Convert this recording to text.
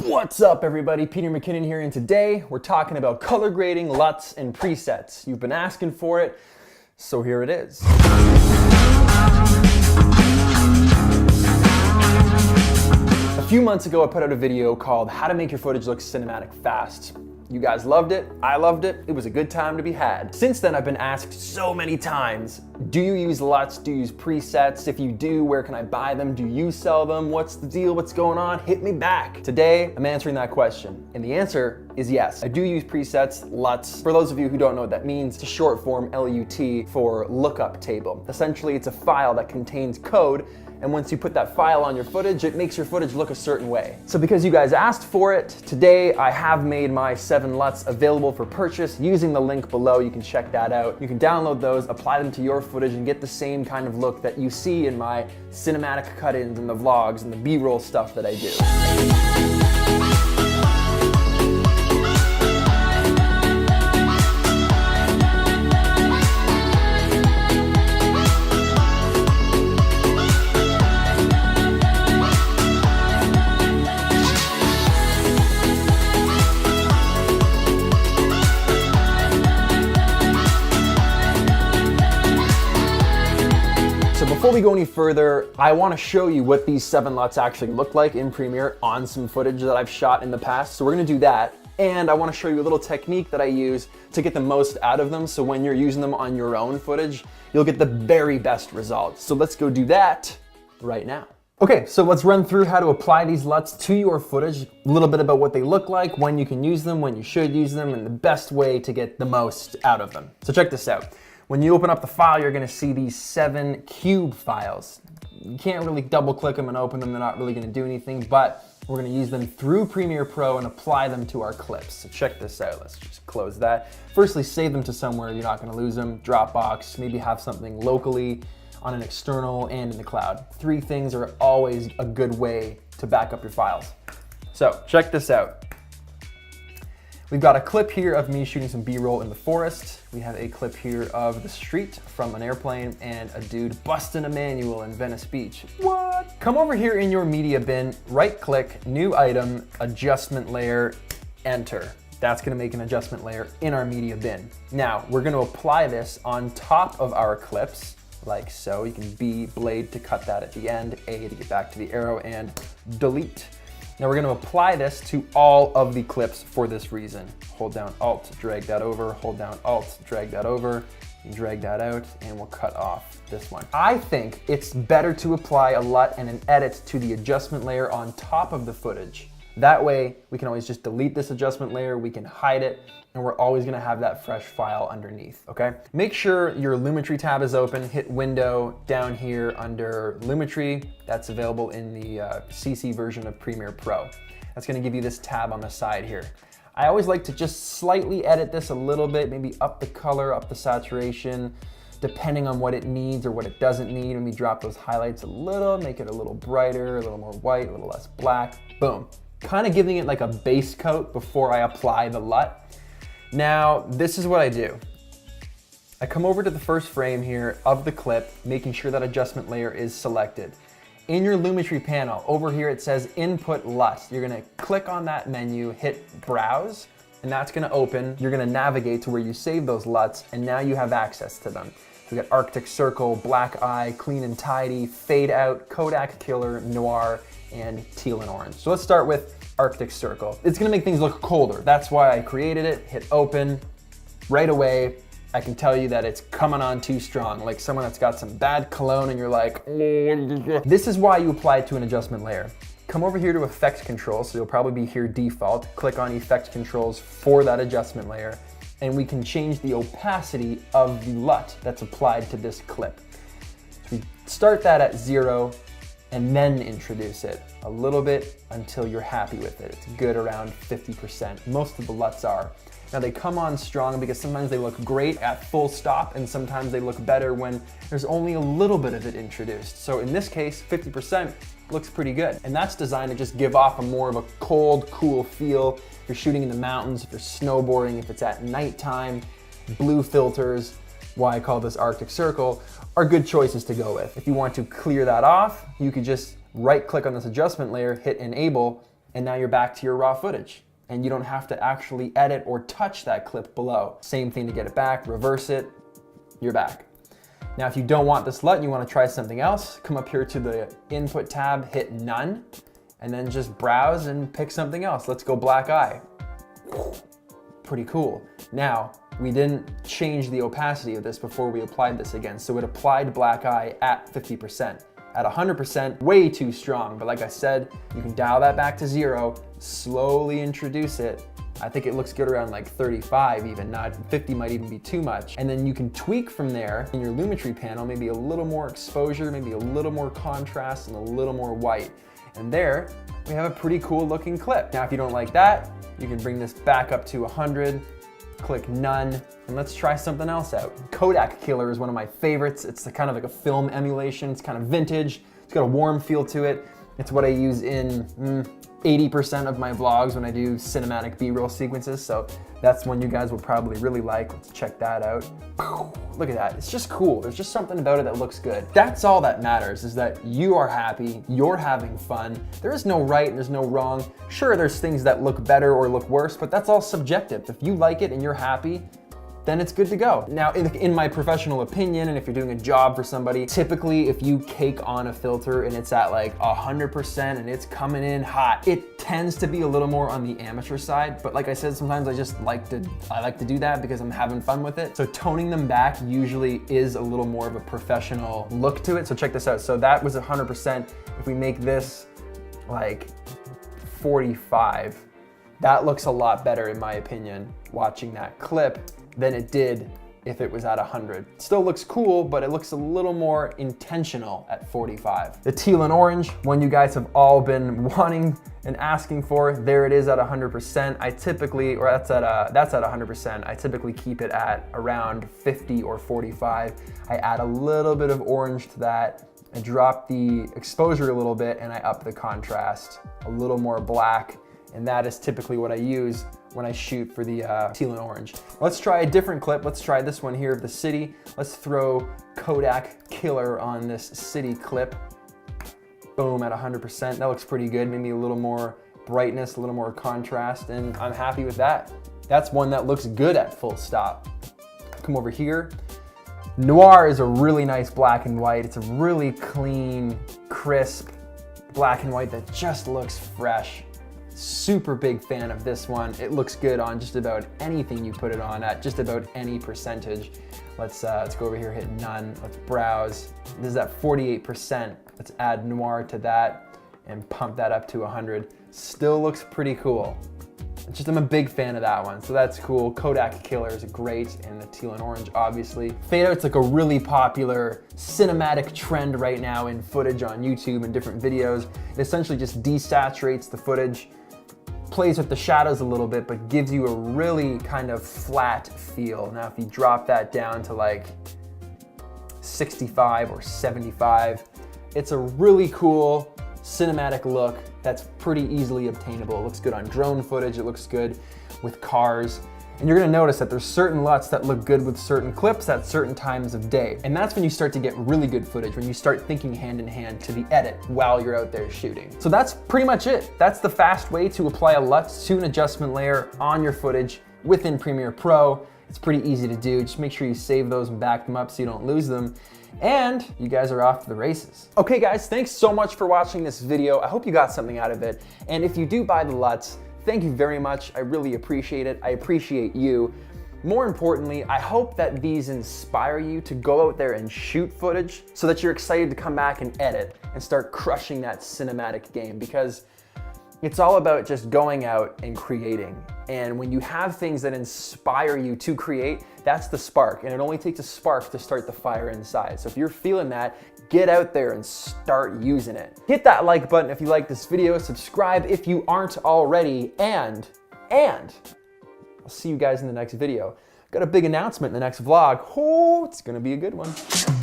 What's up everybody, Peter McKinnon here, and today we're talking about color grading, LUTs, and presets. You've been asking for it, so here it is. A few months ago I put out a video called How to Make Your Footage Look Cinematic Fast. You guys loved it, I loved it, it was a good time to be had. Since then I've been asked so many times, do you use LUTs, do you use presets? If you do, where can I buy them? Do you sell them? What's the deal, what's going on? Hit me back. Today I'm answering that question, and the answer is yes. I do use presets, LUTs. For those of you who don't know what that means, it's a short form LUT for lookup table. Essentially it's a file that contains code, and once you put that file on your footage, it makes your footage look a certain way. So because you guys asked for it, today I have made my 7 LUTs available for purchase using the link below. You can check that out. You can download those, apply them to your footage, and get the same kind of look that you see in my cinematic cut-ins and the vlogs and the B-roll stuff that I do. Before we go any further, I want to show you what these 7 LUTs actually look like in Premiere on some footage that I've shot in the past. So we're going to do that, and I want to show you a little technique that I use to get the most out of them, so when you're using them on your own footage, you'll get the very best results. So let's go do that right now. Okay, so let's run through how to apply these LUTs to your footage, a little bit about what they look like, when you can use them, when you should use them, and the best way to get the most out of them. So check this out. When you open up the file, you're gonna see these 7 cube files. You can't really double click them and open them, they're not really gonna do anything, but we're gonna use them through Premiere Pro and apply them to our clips. So check this out, let's just close that. Firstly, save them to somewhere you're not gonna lose them, Dropbox, maybe have something locally on an external and in the cloud. 3 things are always a good way to back up your files. So check this out. We've got a clip here of me shooting some B-roll in the forest. We have a clip here of the street from an airplane and a dude busting a manual in Venice Beach. What? Come over here in your media bin, right click, new item, adjustment layer, enter. That's gonna make an adjustment layer in our media bin. Now, we're gonna apply this on top of our clips, like so. You can B blade to cut that at the end, A to get back to the arrow, and delete. Now we're going to apply this to all of the clips for this reason. Hold down Alt, drag that over, hold down Alt, drag that over, and drag that out, and we'll cut off this one. I think it's better to apply a LUT and an edit to the adjustment layer on top of the footage. That way, we can always just delete this adjustment layer, we can hide it, and we're always gonna have that fresh file underneath, okay? Make sure your Lumetri tab is open, hit Window down here under Lumetri. That's available in the CC version of Premiere Pro. That's gonna give you this tab on the side here. I always like to just slightly edit this a little bit, maybe up the color, up the saturation, depending on what it needs or what it doesn't need. Let me drop those highlights a little, make it a little brighter, a little more white, a little less black, boom. Kind of giving it like a base coat before I apply the LUT. Now, this is what I do. I come over to the first frame here of the clip, making sure that adjustment layer is selected. In your Lumetri panel, over here it says Input LUT. You're gonna click on that menu, hit Browse, and that's gonna open. You're gonna navigate to where you save those LUTs, and now you have access to them. We got Arctic Circle, Black Eye, Clean and Tidy, Fade Out, Kodak Killer, Noir, and Teal and Orange. So let's start with Arctic Circle. It's gonna make things look colder. That's why I created it. Hit open. Right away, I can tell you that it's coming on too strong, like someone that's got some bad cologne and you're like, this is why you apply it to an adjustment layer. Come over here to Effect Controls, so you'll probably be here default. Click on Effect Controls for that adjustment layer, and we can change the opacity of the LUT that's applied to this clip. So we start that at 0, and then introduce it a little bit until you're happy with it. It's good around 50%. Most of the LUTs are. Now they come on strong because sometimes they look great at full stop and sometimes they look better when there's only a little bit of it introduced. So in this case, 50% looks pretty good. And that's designed to just give off a more of a cold, cool feel. If you're shooting in the mountains, if you're snowboarding, if it's at nighttime, blue filters, why I call this Arctic Circle, are good choices to go with. If you want to clear that off, you could just right click on this adjustment layer, hit enable, and now you're back to your raw footage. And you don't have to actually edit or touch that clip below. Same thing to get it back, reverse it, you're back. Now, if you don't want this LUT and you want to try something else, come up here to the input tab, hit none, and then just browse and pick something else. Let's go black eye. Pretty cool. Now, we didn't change the opacity of this before we applied this again, so it applied black eye at 50%. At 100%, way too strong, but like I said, you can dial that back to 0, slowly introduce it. I think it looks good around like 35 even, not 50 might even be too much. And then you can tweak from there in your lumetri panel, maybe a little more exposure, maybe a little more contrast, and a little more white. And there, we have a pretty cool looking clip. Now, if you don't like that, you can bring this back up to 100, click none, and let's try something else out. Kodak Killer is one of my favorites. It's kind of like a film emulation. It's kind of vintage. It's got a warm feel to it. It's what I use in 80% of my vlogs when I do cinematic B-roll sequences, so that's one you guys will probably really like. Let's check that out. Look at that, it's just cool. There's just something about it that looks good. That's all that matters, is that you are happy, you're having fun. There is no right and there's no wrong. Sure, there's things that look better or look worse, but that's all subjective. If you like it and you're happy, then it's good to go. Now, in my professional opinion, and if you're doing a job for somebody, typically if you cake on a filter and it's at like 100% and it's coming in hot, it tends to be a little more on the amateur side. But like I said, sometimes I just like to do that because I'm having fun with it. So toning them back usually is a little more of a professional look to it. So check this out. So that was 100%. If we make this like 45, that looks a lot better in my opinion, watching that clip, than it did if it was at 100. It still looks cool, but it looks a little more intentional at 45. The teal and orange, one you guys have all been wanting and asking for, there it is at 100%. I typically, or that's at 100%. I typically keep it at around 50 or 45. I add a little bit of orange to that. I drop the exposure a little bit and I up the contrast, a little more black. And that is typically what I use when I shoot for the teal and orange. Let's try a different clip. Let's try this one here of the city. Let's throw Kodak Killer on this city clip. Boom, at 100%. That looks pretty good. Maybe a little more brightness, a little more contrast, and I'm happy with that. That's one that looks good at full stop. Come over here. Noir is a really nice black and white. It's a really clean, crisp black and white that just looks fresh. Super big fan of this one. It looks good on just about anything you put it on at, just about any percentage. Let's go over here, hit none. Let's browse. This is at 48%. Let's add noir to that and pump that up to 100. Still looks pretty cool. I'm a big fan of that one, so that's cool. Kodak Killer is great, and the teal and orange, obviously. Fade out's like a really popular cinematic trend right now in footage on YouTube and different videos. It essentially just desaturates the footage, plays with the shadows a little bit, but gives you a really kind of flat feel. Now, if you drop that down to like 65 or 75, it's a really cool cinematic look that's pretty easily obtainable. It looks good on drone footage, it looks good with cars. And you're gonna notice that there's certain LUTs that look good with certain clips at certain times of day. And that's when you start to get really good footage, when you start thinking hand in hand to the edit while you're out there shooting. So that's pretty much it. That's the fast way to apply a LUT to an adjustment layer on your footage within Premiere Pro. It's pretty easy to do. Just make sure you save those and back them up so you don't lose them. And you guys are off to the races. Okay guys, thanks so much for watching this video. I hope you got something out of it. And if you do buy the LUTs, thank you very much. I really appreciate it. I appreciate you. More importantly, I hope that these inspire you to go out there and shoot footage so that you're excited to come back and edit and start crushing that cinematic game, because it's all about just going out and creating. And when you have things that inspire you to create, that's the spark. And it only takes a spark to start the fire inside. So if you're feeling that, get out there and start using it. Hit that like button if you like this video, subscribe if you aren't already, and I'll see you guys in the next video. Got a big announcement in the next vlog. Oh, it's gonna be a good one.